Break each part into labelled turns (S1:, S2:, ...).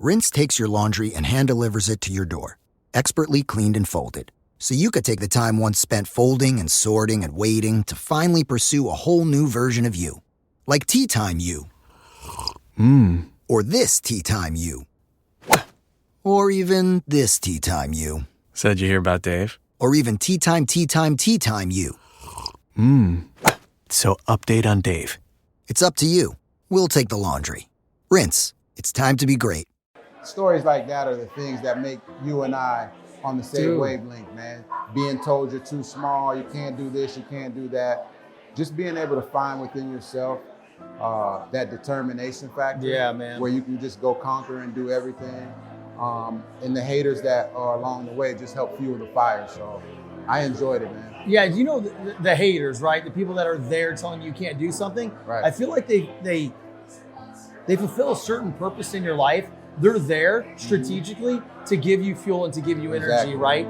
S1: Rinse takes your laundry and hand-delivers it to your door, expertly cleaned and folded. So you could take the time once spent folding and sorting and waiting to finally pursue a whole new version of you. Like Tea Time You. Or this Tea Time You. Or even this Tea Time You.
S2: So did you hear about Dave?
S1: Or even Tea Time You.
S2: So update on Dave.
S1: It's up to you. We'll take the laundry. Rinse. It's time to be great.
S3: Stories like that are the things that make you and I on the same wavelength, man. Being told you're too small, you can't do this, you can't do that. Just being able to find within yourself that determination factor.
S4: Yeah, man.
S3: Where you can just go conquer and do everything. And the haters that are along the way just help fuel the fire. So I enjoyed it, man.
S4: Yeah, you know the haters, right? The people that are there telling you can't do something.
S3: Right.
S4: I feel like they fulfill a certain purpose in your life. They're there strategically to give you fuel and to give you energy,
S3: Exactly.
S4: right?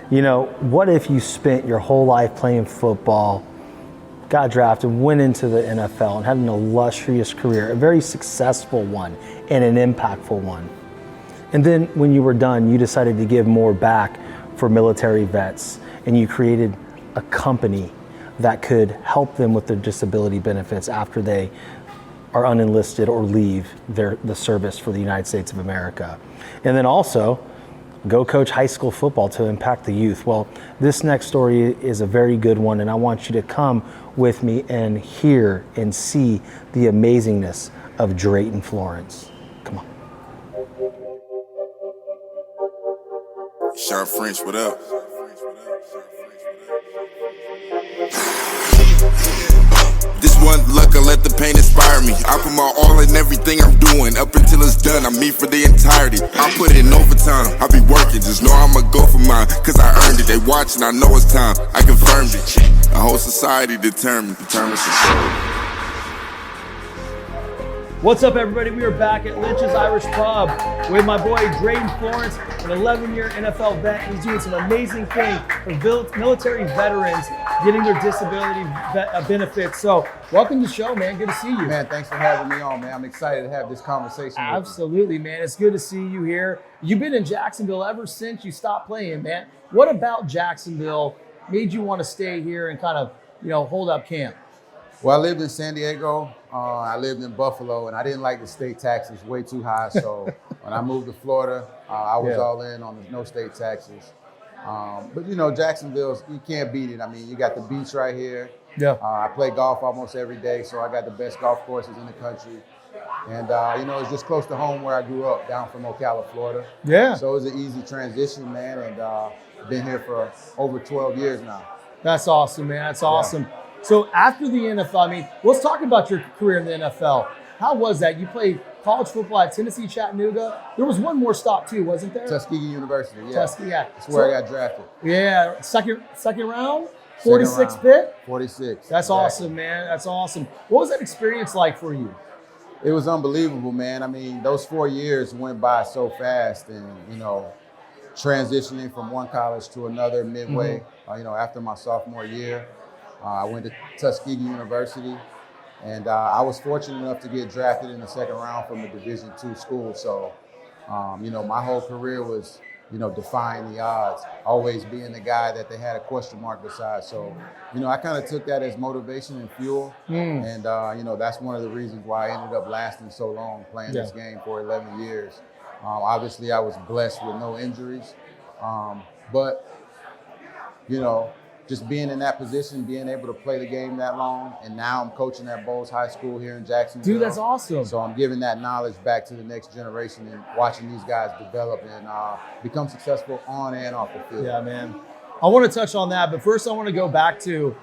S5: You know, what if you spent your whole life playing football, got drafted, went into the NFL, and had an illustrious career, a very successful one and an impactful one. And then when you were done, you decided to give more back for military vets, and you created a company that could help them with their disability benefits after they are unenlisted or leave the service for the United States of America. And then also, go coach high school football to impact the youth. Well, this next story is a very good one, and I want you to come with me and hear and see the amazingness of Drayton Florence. Come on.
S6: Shawn French, what up? This one luck, I let the pain inspire me. I put my all in everything I'm doing. Up until it's done, I'm me for the entirety. I put in overtime, I be working. Just know I'ma go for mine, cause I earned it. They watching, I know it's time, I confirmed it. The whole society determined success.
S4: What's up, everybody? We are back at Lynch's Irish Pub with my boy Drayton Florence, an 11-year NFL vet. He's doing some amazing things for military veterans getting their disability benefits. So welcome to the show, man. Good to see you.
S3: Man, thanks for having me on, man. I'm excited to have this conversation with you.
S4: Absolutely, man. It's good to see you here. You've been in Jacksonville ever since you stopped playing, man. What about Jacksonville made you want to stay here and kind of, hold up camp?
S3: Well, I lived in San Diego. I lived in Buffalo, and I didn't like the state taxes, way too high. So when I moved to Florida, I was all in on the no state taxes. But Jacksonville, you can't beat it. I mean, you got the beach right here.
S4: Yeah.
S3: I play golf almost every day, so I got the best golf courses in the country. And, it's just close to home where I grew up, down from Ocala, Florida.
S4: Yeah.
S3: So it was an easy transition, man, and been here for over 12 years now.
S4: That's awesome, man. That's awesome. Yeah. So after the NFL, let's talk about your career in the NFL. How was that? You played college football at Tennessee, Chattanooga. There was one more stop too, wasn't there?
S3: Tuskegee University, yeah.
S4: Tuskegee, yeah.
S3: That's where I got drafted.
S4: Yeah, second round, 46 pick?
S3: 46.
S4: That's awesome, man. That's awesome. What was that experience like for you?
S3: It was unbelievable, man. I mean, those 4 years went by so fast, and, transitioning from one college to another midway, after my sophomore year. I went to Tuskegee University, and I was fortunate enough to get drafted in the second round from a Division II school. So, my whole career was, defying the odds, always being the guy that they had a question mark beside. So, I kind of took that as motivation and fuel. And, that's one of the reasons why I ended up lasting so long playing this game for 11 years. Obviously, I was blessed with no injuries. But just being in that position, being able to play the game that long, and now I'm coaching at Bowles High School here in Jacksonville.
S4: Dude, that's awesome.
S3: So I'm giving that knowledge back to the next generation and watching these guys develop and become successful on and off the field.
S4: Yeah, man. I want to touch on that, but first I want to go back to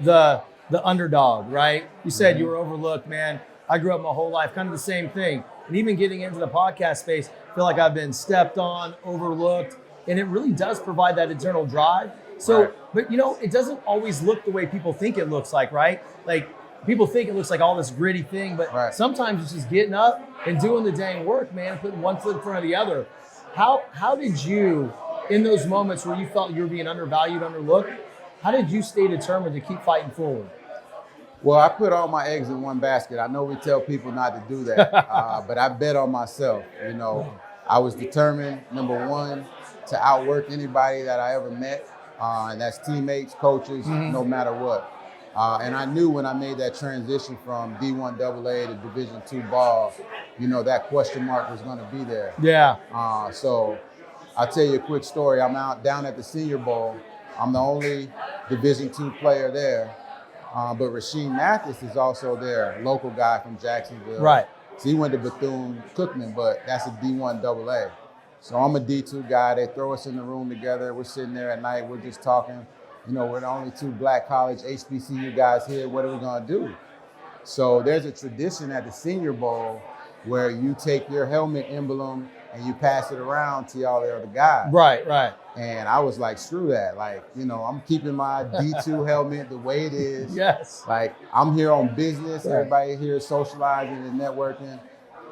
S4: the underdog, right? You said you were overlooked, man. I grew up my whole life, kind of the same thing. And even getting into the podcast space, I feel like I've been stepped on, overlooked, and it really does provide that internal drive. So, but it doesn't always look the way people think it looks like, right? Like people think it looks like all this gritty thing, but sometimes it's just getting up and doing the dang work, man, and putting one foot in front of the other. How did you in those moments where you felt you were being undervalued, underlooked, how did you stay determined to keep fighting forward?
S3: Well, I put all my eggs in one basket. I know we tell people not to do that, but I bet on myself. You know, I was determined, number one, to outwork anybody that I ever met, and that's teammates, coaches, no matter what. And I knew when I made that transition from D1 AA to Division II ball, you know, that question mark was going to be there.
S4: Yeah.
S3: So I'll tell you a quick story. I'm out down at the Senior Bowl. I'm the only Division II player there. But Rasheed Mathis is also there, local guy from Jacksonville.
S4: Right.
S3: So he went to Bethune-Cookman, but that's a D1 AA. So I'm a D2 guy. They throw us in the room together. We're sitting there at night. We're just talking. You know, we're the only two black college HBCU guys here. What are we going to do? So there's a tradition at the Senior Bowl where you take your helmet emblem and you pass it around to all the other guys.
S4: Right, right.
S3: And I was like, screw that. Like, you know, I'm keeping my D2 helmet the way it is.
S4: Yes.
S3: Like, I'm here on business. Right. Everybody here is socializing and networking.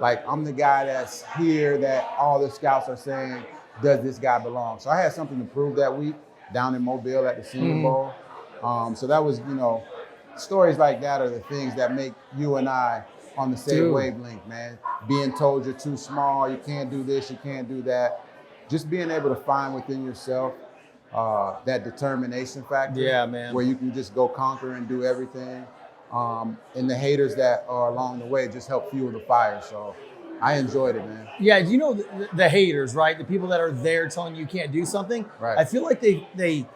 S3: Like, I'm the guy that's here that all the scouts are saying, does this guy belong? So I had something to prove that week down in Mobile at the Senior Bowl. So that was, you know, stories like that are the things that make you and I on the same wavelength, man. Being told you're too small, you can't do this, you can't do that. Just being able to find within yourself that determination factor.
S4: Yeah, man.
S3: Where you can just go conquer and do everything. And the haters that are along the way just help fuel the fire. So I enjoyed it, man.
S4: Yeah, you know the haters, right? The people that are there telling you can't do something.
S3: Right.
S4: I feel like they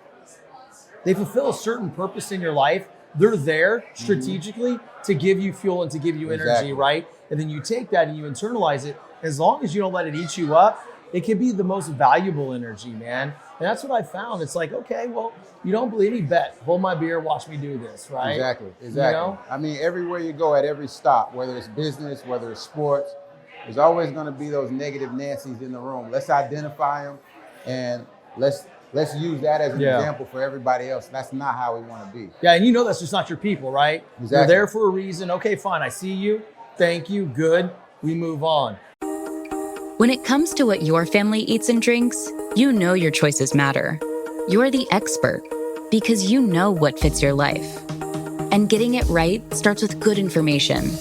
S4: fulfill a certain purpose in your life. They're there strategically to give you fuel and to give you energy, right? And then you take that and you internalize it. As long as you don't let it eat you up, it can be the most valuable energy, man. And that's what I found. It's like, okay, well, you don't believe me? Bet. Hold my beer, watch me do this, right?
S3: Exactly.
S4: You know?
S3: I mean, everywhere you go, at every stop, whether it's business, whether it's sports, there's always going to be those negative Nancy's in the room. Let's identify them and let's use that as an example for everybody else. That's not how we want to be.
S4: Yeah, and you know that's just not your people, right?
S3: Exactly.
S4: You're there for a reason. Okay, fine, I see you. Thank you, good. We move on.
S7: When it comes to what your family eats and drinks, you know your choices matter. You're the expert because you know what fits your life. And getting it right starts with good information.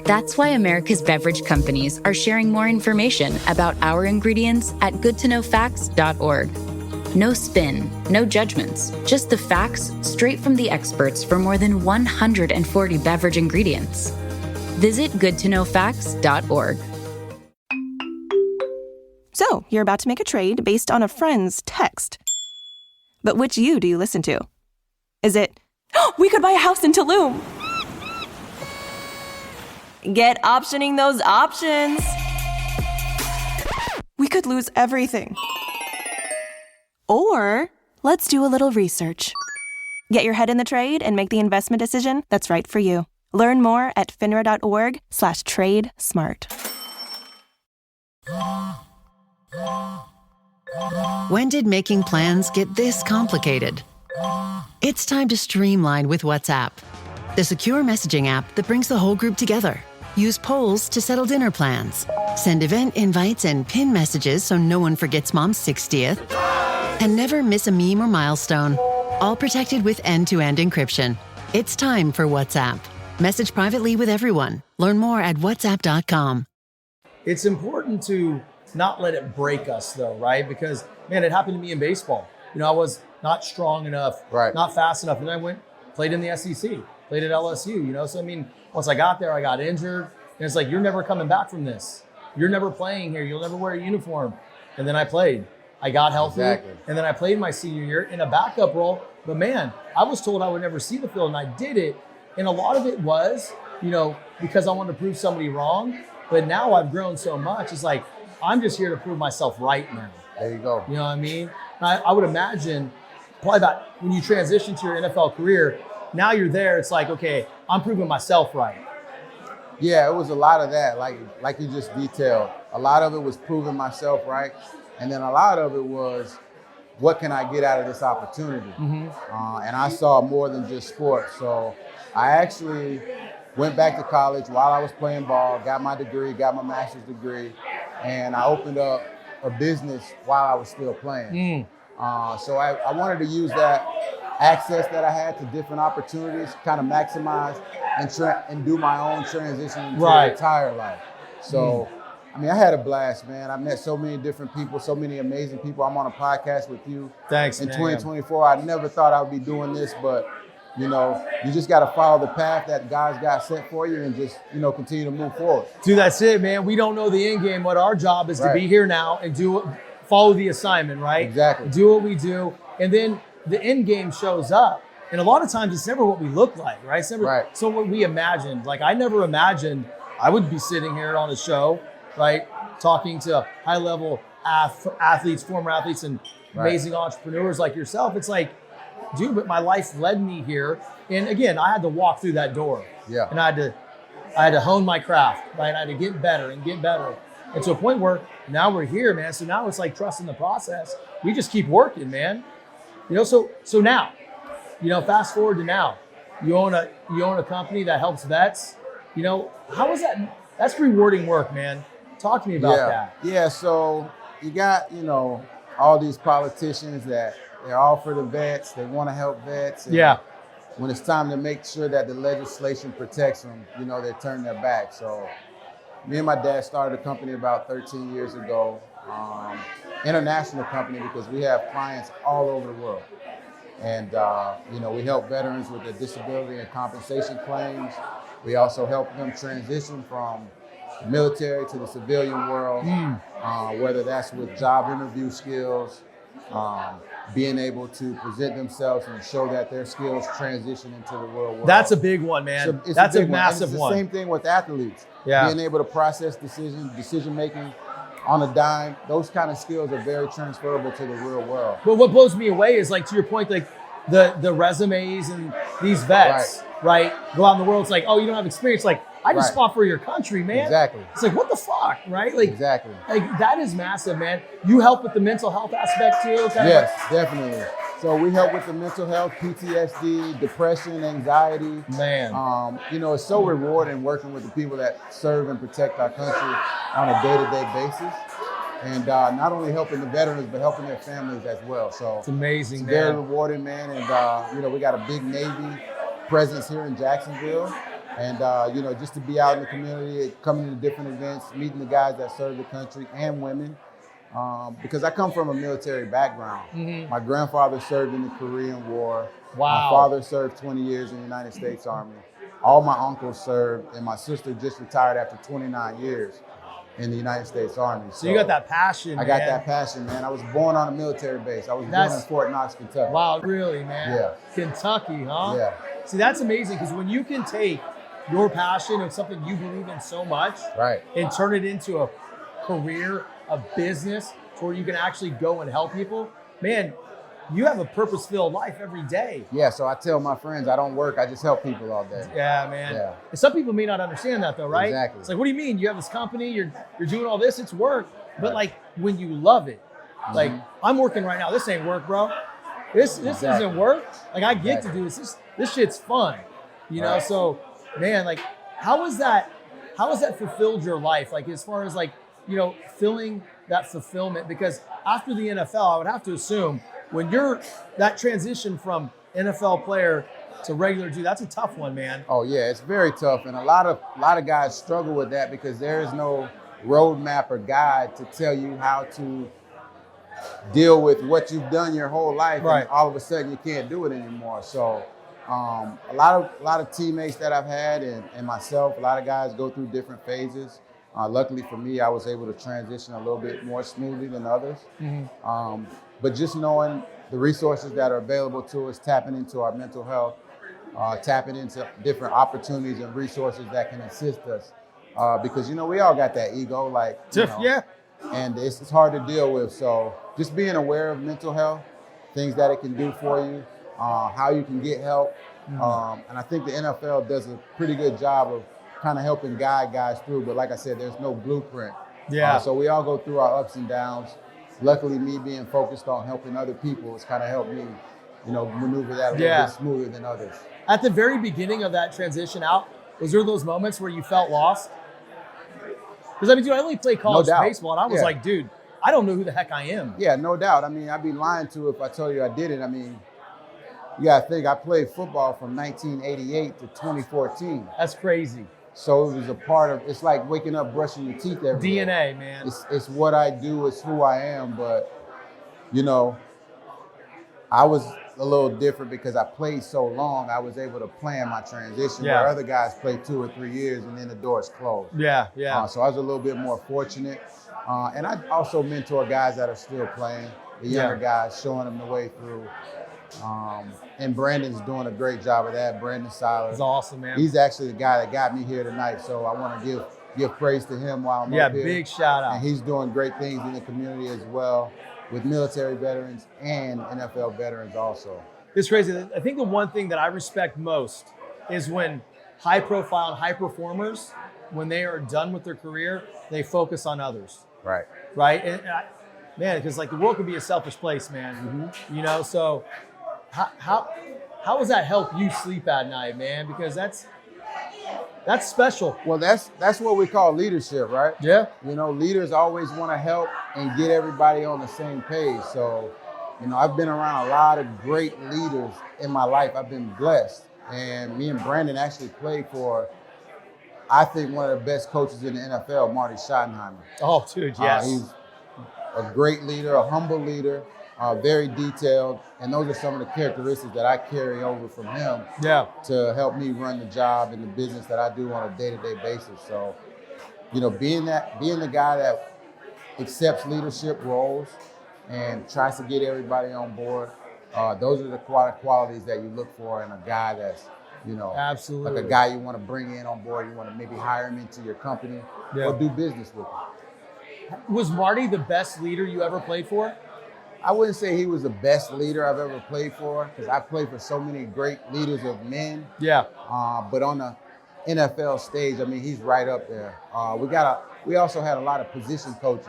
S7: That's why America's beverage companies are sharing more information about our ingredients at goodtoknowfacts.org. No spin, no judgments, just the facts straight from the experts for more than 140 beverage ingredients. Visit goodtoknowfacts.org.
S8: So, you're about to make a trade based on a friend's text. But which you do you listen to? Is it, oh, we could buy a house in Tulum? Get optioning those options. We could lose everything. Or, let's do a little research. Get your head in the trade and make the investment decision that's right for you. Learn more at finra.org/trade-smart.
S9: When did making plans get this complicated? It's time to streamline with WhatsApp, the secure messaging app that brings the whole group together. Use polls to settle dinner plans. Send event invites and pin messages so no one forgets Mom's 60th. And never miss a meme or milestone. All protected with end-to-end encryption. It's time for WhatsApp. Message privately with everyone. Learn more at whatsapp.com.
S4: It's important to not let it break us though, right? Because, man, it happened to me in baseball. You know, I was not strong enough, not fast enough. And I played in the SEC, played at LSU, you know? So, I mean, once I got there, I got injured. And it's like, you're never coming back from this. You're never playing here. You'll never wear a uniform. And then I played. I got healthy. And then I played my senior year in a backup role. But man, I was told I would never see the field, and I did it. And a lot of it was, you know, because I wanted to prove somebody wrong. But now I've grown so much. It's like, I'm just here to prove myself right now.
S3: There you go.
S4: You know what I mean? I would imagine probably about when you transition to your NFL career, now you're there, it's like, okay, I'm proving myself right.
S3: Yeah, it was a lot of that, like you just detailed. A lot of it was proving myself right. And then a lot of it was, what can I get out of this opportunity? And I saw more than just sports. So I actually went back to college while I was playing ball, got my degree, got my master's degree, and I opened up a business while I was still playing. So I wanted to use that access that I had to different opportunities, kind of maximize and do my own transition into a retired life. So, I mean, I had a blast, man. I met so many different people, so many amazing people. I'm on a podcast with you.
S4: Thanks,
S3: in
S4: man.
S3: 2024. I never thought I would be doing this, but you know, you just got to follow the path that God's got set for you and just, you know, continue to move forward.
S4: Dude, that's it, man. We don't know the end game. What our job is to be here now and follow the assignment, right?
S3: Exactly.
S4: Do what we do. And then the end game shows up. And a lot of times it's never what we look like, right? It's never so what we imagined. Like I never imagined I would be sitting here on a show, right? Talking to high-level athletes, former athletes, and amazing entrepreneurs like yourself. It's like, dude, but my life led me here. And again, I had to walk through that door.
S3: Yeah.
S4: And I had to hone my craft, right? I had to get better. And to a point where now we're here, man. So now it's like trusting the process. We just keep working, man. You know, so now, you know, fast forward to now. You own a company that helps vets. You know, how is that? That's rewarding work, man. Talk to me about that.
S3: Yeah, so you got, you know, all these politicians that they're all for the vets. They want to help vets. And when it's time to make sure that the legislation protects them, you know, they turn their back. So me and my dad started a company about 13 years ago, international company, because we have clients all over the world. And, you know, we help veterans with their disability and compensation claims. We also help them transition from the military to the civilian world, whether that's with job interview skills, being able to present themselves and show that their skills transition into the real world.
S4: That's a big one, man. That's a massive one.
S3: It's the same thing with athletes. Being able to process decision making on a dime, those kind of skills are very transferable to the real world.
S4: But what blows me away is, like, to your point, like the resumes and these vets, right, go out in the world. It's like, oh, you don't have experience. Like, I just fought for your country, man.
S3: Exactly.
S4: It's like, what the fuck, right? Like,
S3: exactly.
S4: Like, that is massive, man. You help with the mental health aspect too?
S3: Yes, definitely. So we help with the mental health, PTSD, depression, anxiety.
S4: Man.
S3: You know, it's so rewarding working with the people that serve and protect our country on a day-to-day basis. And not only helping the veterans, but helping their families as well. So
S4: it's amazing,
S3: it's
S4: man.
S3: Very rewarding, man. And, you know, we got a big Navy presence here in Jacksonville. And, you know, just to be out in the community, coming to different events, meeting the guys that serve the country and women. Because I come from a military background. My grandfather served in the Korean War.
S4: Wow.
S3: My father served 20 years in the United States Army. All my uncles served, and my sister just retired after 29 years in the United States Army.
S4: So you got that passion,
S3: I got that passion, man. I was born on a military base. I was born in Fort Knox, Kentucky.
S4: Wow, really, man?
S3: Yeah.
S4: Kentucky, huh?
S3: Yeah.
S4: See, that's amazing, because when you can take your passion of something you believe in so much and turn it into a career, a business, to where you can actually go and help people, man, you have a purpose-filled life every day.
S3: Yeah, so I tell my friends I don't work, I just help people all day.
S4: Yeah, man.
S3: Yeah.
S4: And some people may not understand that though, right?
S3: Exactly.
S4: It's like, what do you mean? You have this company, you're doing all this, it's work. But like, when you love it, like, I'm working right now, this ain't work, bro. This isn't work. Like, I get to do this. This shit's fun. You know, so man, like, how has that fulfilled your life? Like, as far as, like, you know, filling that fulfillment, because after the NFL, I would have to assume when you're that transition from NFL player to regular dude, that's a tough one, man.
S3: Oh yeah, it's very tough, and a lot of guys struggle with that because there is no roadmap or guide to tell you how to deal with what you've done your whole life, and all of a sudden you can't do it anymore. So a lot of teammates that I've had and myself, a lot of guys go through different phases. Luckily for me, I was able to transition a little bit more smoothly than others. But just knowing the resources that are available to us, tapping into our mental health, tapping into different opportunities and resources that can assist us. Because, you know, we all got that ego, like, you know, and it's hard to deal with. So just being aware of mental health, things that it can do for you, how you can get help. And I think the NFL does a pretty good job of kind of helping guide guys through. But like I said, there's no blueprint. So we all go through our ups and downs. Luckily, me being focused on helping other people has kind of helped me, you know, maneuver that a little bit smoother than others.
S4: At the very beginning of that transition out, was there those moments where you felt lost? Because I mean, dude, I only played college baseball, and I was like, dude, I don't know who the heck I am.
S3: Yeah, no doubt. I mean, I'd be lying to if I told you I didn't. I mean, you got to think I played football from 1988 to 2014.
S4: That's crazy.
S3: So it was a part of, it's like waking up, brushing your teeth every day.
S4: DNA, man.
S3: It's what I do, it's who I am. But, you know, I was a little different because I played so long, I was able to plan my transition where other guys play 2 or 3 years and then the door's closed.
S4: Yeah.
S3: So I was a little bit more fortunate. And I also mentor guys that are still playing, the younger guys, showing them the way through. And Brandon's doing a great job of that. Brandon Siler.
S4: He's awesome, man.
S3: He's actually the guy that got me here tonight. So I want to give praise to him while I'm up here.
S4: Big shout out.
S3: And he's doing great things in the community as well with military veterans and NFL veterans also.
S4: It's crazy. I think the one thing that I respect most is when high profile and high performers, when they are done with their career, they focus on others.
S3: Right.
S4: Right. And man, because like the world can be a selfish place, man. You know, so how does that help you sleep at night, man? Because that's special.
S3: Well, that's what we call leadership, right?
S4: Yeah.
S3: You know, leaders always want to help and get everybody on the same page. So, you know, I've been around a lot of great leaders in my life. I've been blessed. And me and Brandon actually played for, I think, one of the best coaches in the NFL, Marty Schottenheimer.
S4: Oh, dude, yes.
S3: He's a great leader, a humble leader, very detailed. And those are some of the characteristics that I carry over from him to help me run the job and the business that I do on a day-to-day basis. So, you know, being the guy that accepts leadership roles and tries to get everybody on board, those are the qualities that you look for in a guy that's, you know,
S4: absolutely,
S3: like a guy you want to bring in on board. You want to maybe hire him into your company or do business with him.
S4: Was Marty the best leader you ever played for?
S3: I wouldn't say he was the best leader I've ever played for, because I played for so many great leaders of men.
S4: Yeah.
S3: But on the NFL stage, I mean, he's right up there. We also had a lot of position coaches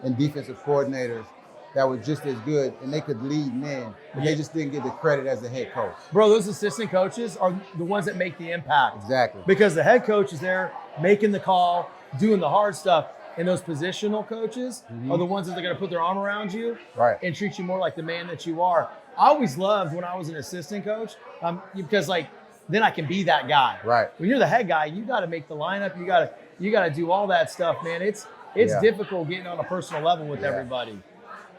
S3: and defensive coordinators that were just as good, and they could lead men, but they just didn't get the credit as the head coach.
S4: Bro, those assistant coaches are the ones that make the impact.
S3: Exactly.
S4: Because the head coach is there making the call, doing the hard stuff, and those positional coaches are the ones that are going to put their arm around you and treat you more like the man that you are. I always loved when I was an assistant coach because, like, then I can be that guy.
S3: Right.
S4: When you're the head guy, you got to make the lineup. You got to do all that stuff, man. It's difficult getting on a personal level with everybody.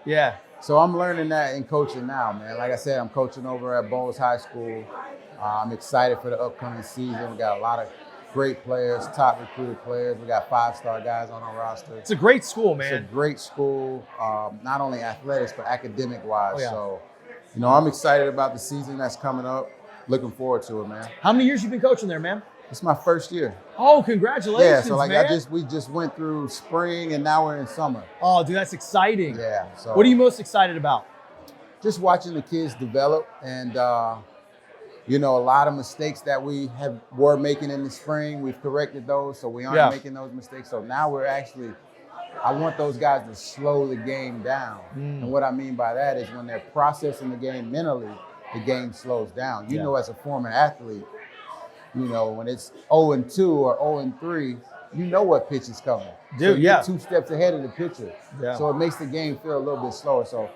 S4: Yeah.
S3: So I'm learning that in coaching now, man. Like I said, I'm coaching over at Bowles High School. I'm excited for the upcoming season. We got a lot of great players, top recruited players. We got 5-star guys on our roster.
S4: It's a great school, man.
S3: It's a great school, not only athletics, but academic-wise.
S4: Oh, yeah.
S3: So, you know, I'm excited about the season that's coming up. Looking forward to it, man.
S4: How many years you been coaching there, man?
S3: It's my first year.
S4: Oh, congratulations,
S3: yeah, so like
S4: man.
S3: we just went through spring and now we're in summer.
S4: Oh, dude, that's exciting.
S3: Yeah. So
S4: what are you most excited about?
S3: Just watching the kids develop and you know, a lot of mistakes that we were making in the spring, we've corrected those, so we aren't making those mistakes. So now we're actually, I want those guys to slow the game down. And what I mean by that is when they're processing the game mentally, the game slows down. You know, as a former athlete, you know, when it's 0-2 or 0-3, you know what pitch is coming.
S4: Dude,
S3: so you're 2 steps ahead of the pitcher.
S4: Yeah.
S3: So it makes the game feel a little bit slower. So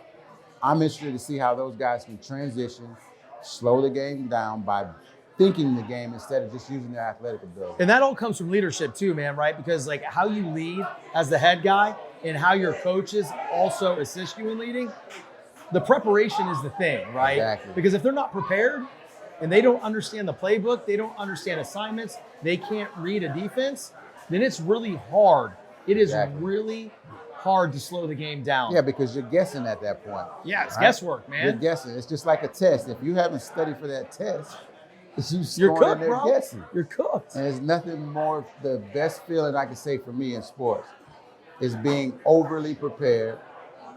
S3: I'm interested to see how those guys can transition, slow the game down by thinking the game instead of just using their athletic ability.
S4: And that all comes from leadership too, man, right? Because like how you lead as the head guy and how your coaches also assist you in leading, the preparation is the thing, right?
S3: Exactly.
S4: Because if they're not prepared and they don't understand the playbook, they don't understand assignments, they can't read a defense, then it's really hard. It is really hard to slow the game down.
S3: Yeah, because you're guessing at that point.
S4: Yeah, it's guesswork, man.
S3: You're guessing. It's just like a test. If you haven't studied for that test,
S4: you're
S3: going
S4: cooked,
S3: in there
S4: bro.
S3: guessing.
S4: You're cooked.
S3: And there's nothing more, the best feeling I can say for me in sports is being overly prepared.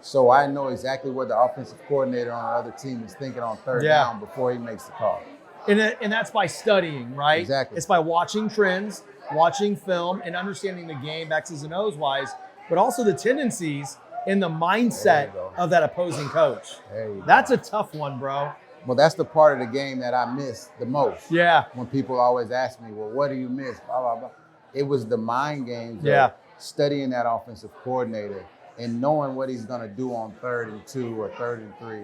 S3: So I know exactly what the offensive coordinator on the other team is thinking on third down before he makes the call.
S4: And that's by studying, right?
S3: Exactly.
S4: It's by watching trends, watching film, and understanding the game X's and O's wise, but also the tendencies and the mindset of that opposing coach. That's a tough one, bro.
S3: Well, that's the part of the game that I miss the most.
S4: Yeah.
S3: When people always ask me, well, what do you miss? Blah, blah, blah. It was the mind games of studying that offensive coordinator and knowing what he's gonna do on 3rd and 2 or 3rd and 3.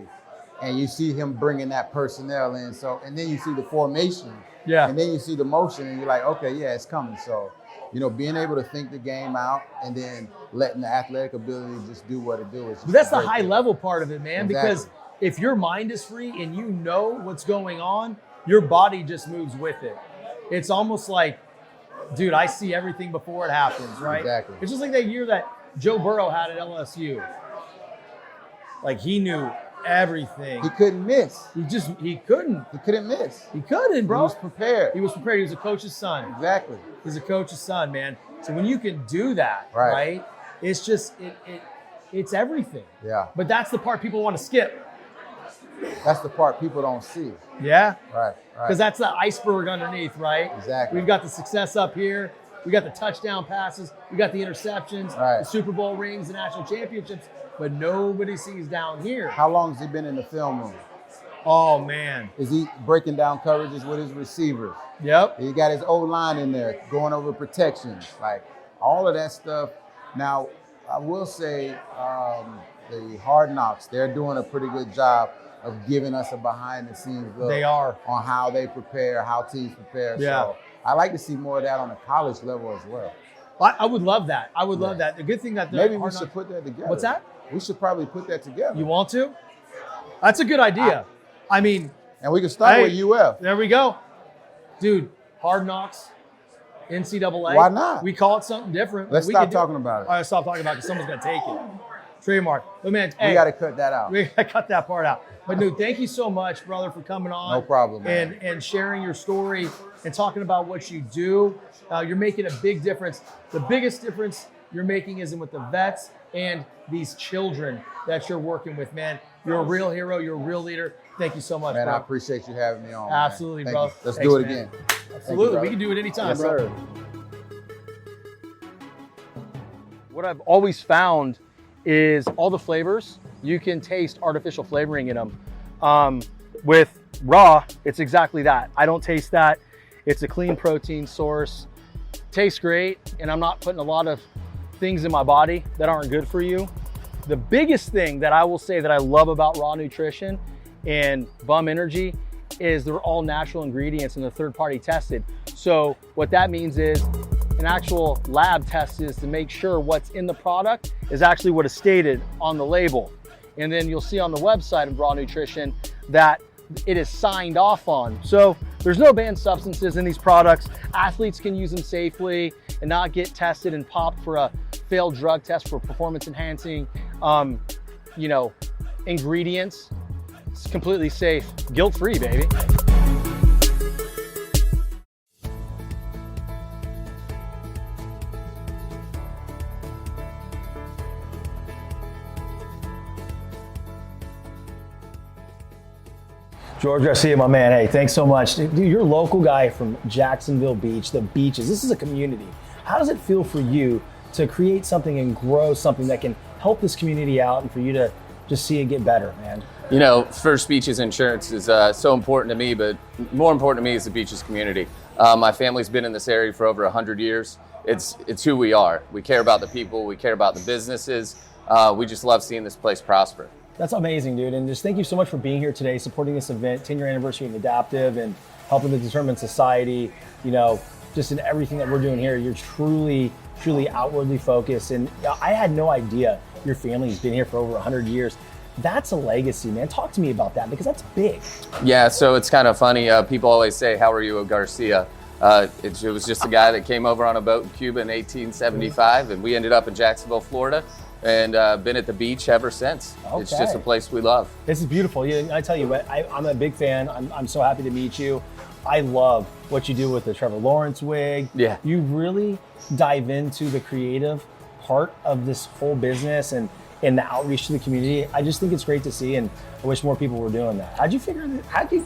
S3: And you see him bringing that personnel in. So, and then you see the formation.
S4: Yeah.
S3: And then you see the motion and you're like, okay, yeah, it's coming. So, you know, being able to think the game out and then letting the athletic ability just do what it do.
S4: But that's the high level part of it, man,
S3: Exactly.
S4: because if your mind is free and you know what's going on, your body just moves with it. It's almost like, dude, I see everything before it happens, right?
S3: Exactly.
S4: It's just like that year that Joe Burrow had at LSU. Like, he knew everything.
S3: He couldn't miss.
S4: He couldn't.
S3: He couldn't miss.
S4: He couldn't, bro.
S3: He was prepared.
S4: He was prepared. He was a coach's son.
S3: Exactly.
S4: He's a coach's son, man. So when you can do that,
S3: Right.
S4: right? It's just it's everything.
S3: Yeah.
S4: But that's the part people want to skip.
S3: That's the part people don't see.
S4: Yeah.
S3: Right.
S4: Because that's the iceberg underneath, right?
S3: Exactly.
S4: We've got the success up here. We got the touchdown passes. We got the interceptions,
S3: Right.
S4: the Super Bowl rings, the national championships. But nobody sees down here.
S3: How long has he been in the film room?
S4: Oh, man.
S3: Is he breaking down coverages with his receivers?
S4: Yep.
S3: He got his O-line in there going over protections, like all of that stuff. Now, I will say the Hard Knocks, they're doing a pretty good job of giving us a behind-the-scenes look.
S4: They are.
S3: On how they prepare, how teams prepare.
S4: Yeah.
S3: So I like to see more of that on the college level as well.
S4: I would love that. I would love that. The good thing that
S3: Maybe we
S4: Hard
S3: should
S4: Knocks-
S3: put that together.
S4: What's that?
S3: We should probably put that together.
S4: You want to? That's a good idea. I mean,
S3: and we can start with UF.
S4: There we go. Dude, Hard Knocks, NCAA.
S3: Why not?
S4: We call it something different.
S3: Let's
S4: We
S3: stop
S4: could do-
S3: talking about it.
S4: All right, stop talking about it because someone's going to take it. Trademark. But man,
S3: We got to cut that out.
S4: we got to cut that part out. But dude, thank you so much, brother, for coming on.
S3: No problem, man.
S4: And sharing your story and talking about what you do. You're making a big difference. The biggest difference you're making is with the vets and these children that you're working with, man. You're a real hero. You're a real leader. Thank you so much,
S3: Man,
S4: bro.
S3: I appreciate you having me on.
S4: Absolutely,
S3: man.
S4: bro.
S3: Thank you. Let's
S4: Thanks,
S3: do it
S4: man.
S3: again.
S4: Absolutely. We can do it anytime,
S5: Yes,
S4: bro.
S5: sir.
S4: What I've always found is all the flavors, you can taste artificial flavoring in them. With raw, it's exactly that. I don't taste that. It's a clean protein source. Tastes great, and I'm not putting a lot of things in my body that aren't good for you. The biggest thing that I will say that I love about raw nutrition and Bum Energy is they're all natural ingredients and they're third-party tested. So what that means is an actual lab test is to make sure what's in the product is actually what is stated on the label. And then you'll see on the website of Raw Nutrition that it is signed off on. So there's no banned substances in these products. Athletes can use them safely and not get tested and popped for a failed drug test for performance enhancing, ingredients. It's completely safe, guilt-free, baby. George Garcia, my man, hey, thanks so much. Dude, you're a local guy from Jacksonville Beach, the beaches. This is a community. How does it feel for you to create something and grow something that can help this community out and for you to just see it get better, man?
S10: You know, First Beaches Insurance is so important to me, but more important to me is the beaches community. My family's been in this area for over 100 years. It's who we are. We care about the people. We care about the businesses. We just love seeing this place prosper.
S4: That's amazing, dude. And just thank you so much for being here today, supporting this event, 10-year anniversary of Adaptive and helping the Determined Society, just in everything that we're doing here. You're truly outwardly focused. And I had no idea your family's been here for over 100 years. That's a legacy, man. Talk to me about that because that's big.
S10: Yeah, so it's kind of funny. People always say, "How are you, a Garcia?" It was just a guy that came over on a boat in Cuba in 1875, and we ended up in Jacksonville, Florida, and been at the beach ever since.
S4: Okay.
S10: It's just a place we love.
S4: This is beautiful. Yeah, I tell you what, I'm a big fan. I'm so happy to meet you. I love what you do with the Trevor Lawrence wig.
S10: Yeah.
S4: You really dive into the creative part of this whole business and the outreach to the community. I just think it's great to see, and I wish more people were doing that. How'd you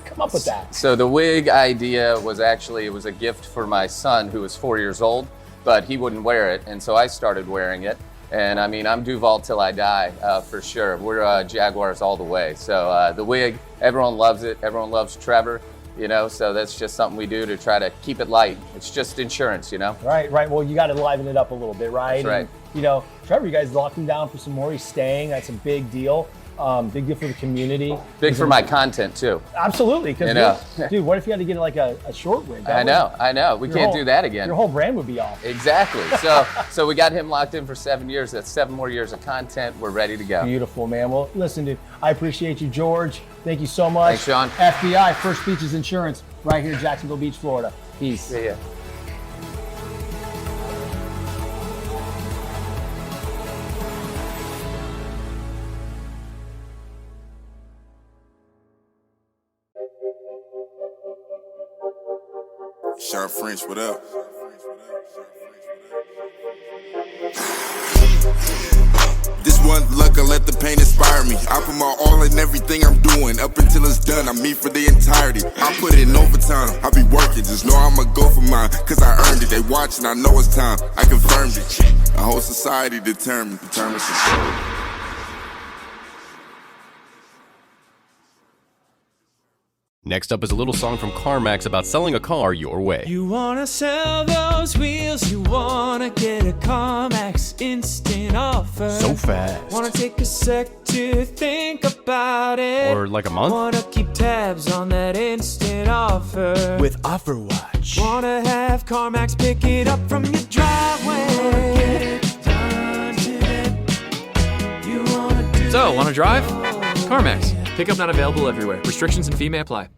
S4: come up with that?
S10: So the wig idea was actually, it was a gift for my son who was 4 years old, but he wouldn't wear it, and so I started wearing it. And I mean, I'm Duval till I die, for sure. We're Jaguars all the way. So the wig, everyone loves it. Everyone loves Trevor, so that's just something we do to try to keep it light. It's just insurance,
S4: Right. Well, you got to liven it up a little bit, right?
S10: That's right.
S4: Trevor, you guys locked him down for some more. He's staying. That's a big deal. Big deal for the community.
S10: Big for my content too.
S4: Absolutely. Because, dude, what if you had to get like a short wig?
S10: I know. We can't do that again.
S4: Your whole brand would be off.
S10: Exactly. So we got him locked in for 7 years. That's 7 more years of content. We're ready to go.
S4: Beautiful, man. Well, listen, dude, I appreciate you, George. Thank you so much.
S10: Thanks, Shawn.
S4: FBI, First Beaches Insurance, right here in Jacksonville Beach, Florida. Peace.
S10: See ya.
S6: Shawn French, what up? This one luck, I let the pain inspire me. I put my all in everything I'm doing. Up until it's done, I'm me for the entirety. I put in overtime, I be working. Just know I'ma go for mine, cause I earned it. They watching, I know it's time. I confirmed it. A whole society determined to show.
S11: Next up is a little song from CarMax about selling a car your way.
S12: You wanna sell those wheels, you wanna get a CarMax instant offer.
S11: So fast.
S12: Wanna take a sec to think about it.
S11: Or like a month?
S12: Wanna keep tabs on that instant offer.
S11: With Offer Watch.
S12: Wanna have CarMax pick it up from your driveway.
S13: So, wanna drive? CarMax. Pickup not available everywhere. Restrictions and fee may apply.